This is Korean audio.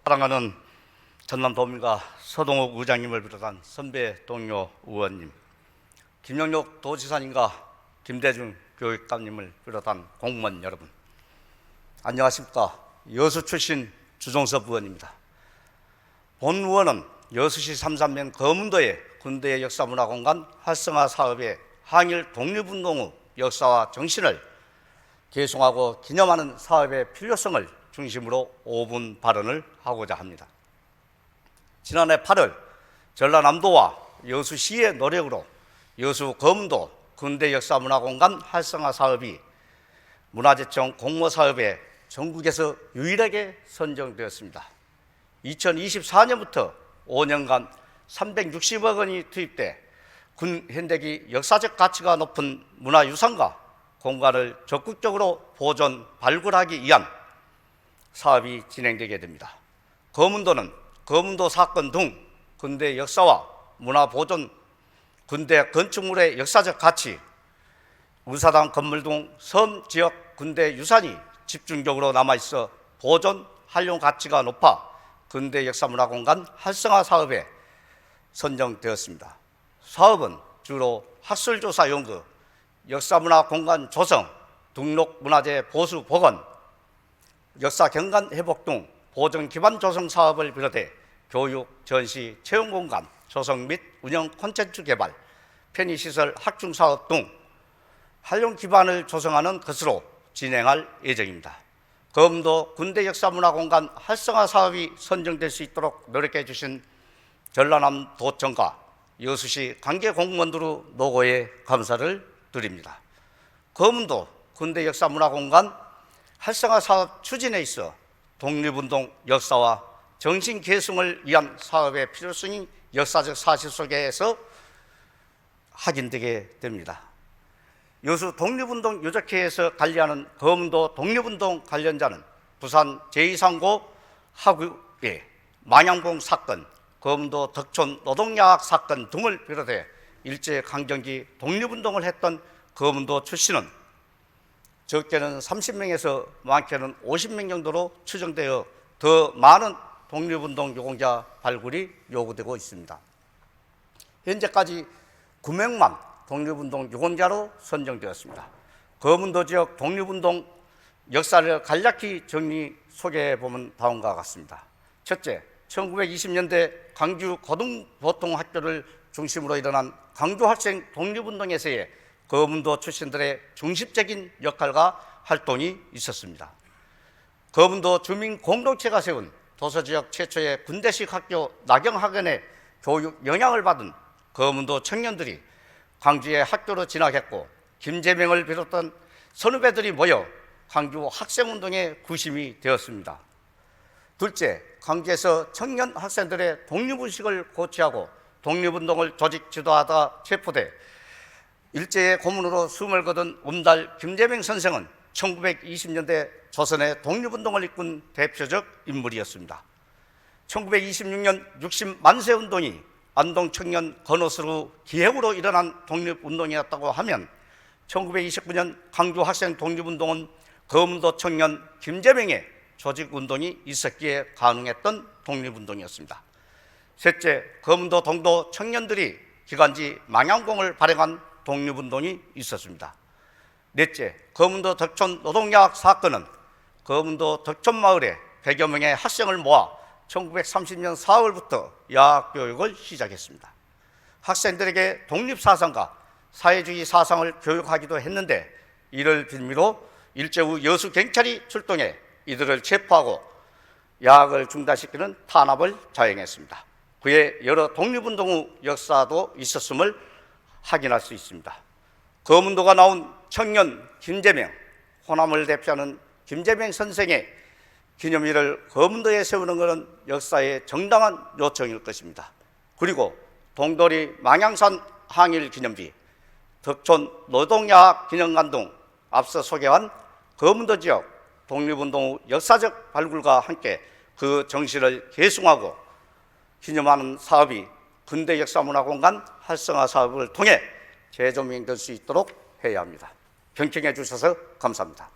사랑하는 전남도민과 서동욱 의장님을 비롯한 선배 동료 의원님, 김영록 도지사님과 김대중 교육감님을 비롯한 공무원 여러분, 안녕하십니까. 여수 출신 주종섭 의원입니다. 본 의원은 여수시 삼산면 거문도의 군대 역사문화공간 활성화 사업의 항일 독립운동 후 역사와 정신을 계승하고 기념하는 사업의 필요성을 중심으로 5분 발언을 하고자 합니다. 지난해 8월 전라남도와 여수시의 노력으로 여수 거문도 군대 역사문화공간 활성화 사업이 문화재청 공모사업에 전국에서 유일하게 선정되었습니다. 2024년부터 5년간 360억 원이 투입돼 군 현대기 역사적 가치가 높은 문화유산과 공간을 적극적으로 보존, 발굴하기 위한 사업이 진행되게 됩니다. 거문도는 거문도 사건 등 군대 역사와 문화 보존, 군대 건축물의 역사적 가치, 의사당 건물 등 섬 지역 군대 유산이 집중적으로 남아있어 보존, 활용 가치가 높아 군대 역사문화공간 활성화 사업에 선정되었습니다. 사업은 주로 학술조사 연구, 역사문화공간 조성, 등록문화재 보수 복원, 역사 경관 회복 등 보존 기반 조성 사업을 비롯해 교육, 전시, 체험공간 조성 및 운영 콘텐츠 개발, 편의시설 확충 사업 등 활용 기반을 조성하는 것으로 진행할 예정입니다. 거문도 군대 역사문화공간 활성화 사업이 선정될 수 있도록 노력해 주신 전라남도청과 여수시 관계 공무원들의 노고에 감사를 드립니다. 거문도 군대 역사문화공간 활성화 사업 추진에 있어 독립운동 역사와 정신 계승을 위한 사업의 필요성이 역사적 사실 속에서 확인되게 됩니다. 여수 독립운동 유적회에서 관리하는 거문도 독립운동 관련자는 부산 제2상고 하구의 망향봉 사건, 거문도 덕촌 노동야학 사건 등을 비롯해 일제강점기 독립운동을 했던 거문도 출신은 적게는 30명에서 많게는 50명 정도로 추정되어 더 많은 독립운동 유공자 발굴이 요구되고 있습니다. 현재까지 9명만 독립운동 유공자로 선정되었습니다. 거문도 지역 독립운동 역사를 간략히 정리 소개해보면 다음과 같습니다. 첫째, 1920년대 광주 고등보통학교를 중심으로 일어난 광주 학생 독립운동에서의 거문도 출신들의 중심적인 역할과 활동이 있었습니다. 거문도 주민 공동체가 세운 도서지역 최초의 군대식 학교 낙영학원의 교육 영향을 받은 거문도 청년들이 광주의 학교로 진학했고 김재명을 비롯한 선후배들이 모여 광주 학생운동의 구심이 되었습니다. 둘째, 광주에서 청년 학생들의 독립의식을 고취하고 독립운동을 조직 지도하다 체포돼 일제의 고문으로 숨을 거둔 음달 김재명 선생은 1920년대 조선의 독립운동을 이끈 대표적 인물이었습니다. 1926년 60만세운동이 안동 청년 건호스루 기획으로 일어난 독립운동이었다고 하면 1929년 광주 학생 독립운동은 거문도 청년 김재명의 조직운동이 있었기에 가능했던 독립운동이었습니다. 셋째, 거문도 동도 청년들이 기관지 망향공을 발행한 독립운동이 있었습니다. 넷째, 거문도 덕촌 노동야학 사건은 거문도 덕촌마을에 100여 명의 학생을 모아 1930년 4월부터 야학교육을 시작했습니다. 학생들에게 독립사상과 사회주의 사상을 교육하기도 했는데 이를 빌미로 일제 후 여수경찰이 출동해 이들을 체포하고 야학을 중단시키는 탄압을 자행했습니다. 그의 여러 독립운동 후 역사도 있었음을 확인할 수 있습니다. 거문도가 나온 청년 김재명, 호남을 대표하는 김재명 선생의 기념일을 거문도에 세우는 것은 역사의 정당한 요청일 것입니다. 그리고 동돌이 망향산 항일 기념비, 덕촌 노동야학 기념관 등 앞서 소개한 거문도 지역 독립운동 후 역사적 발굴과 함께 그 정신을 계승하고 기념하는 사업이 군대 역사문화공간 활성화 사업을 통해 재조명될 수 있도록 해야 합니다. 경청해 주셔서 감사합니다.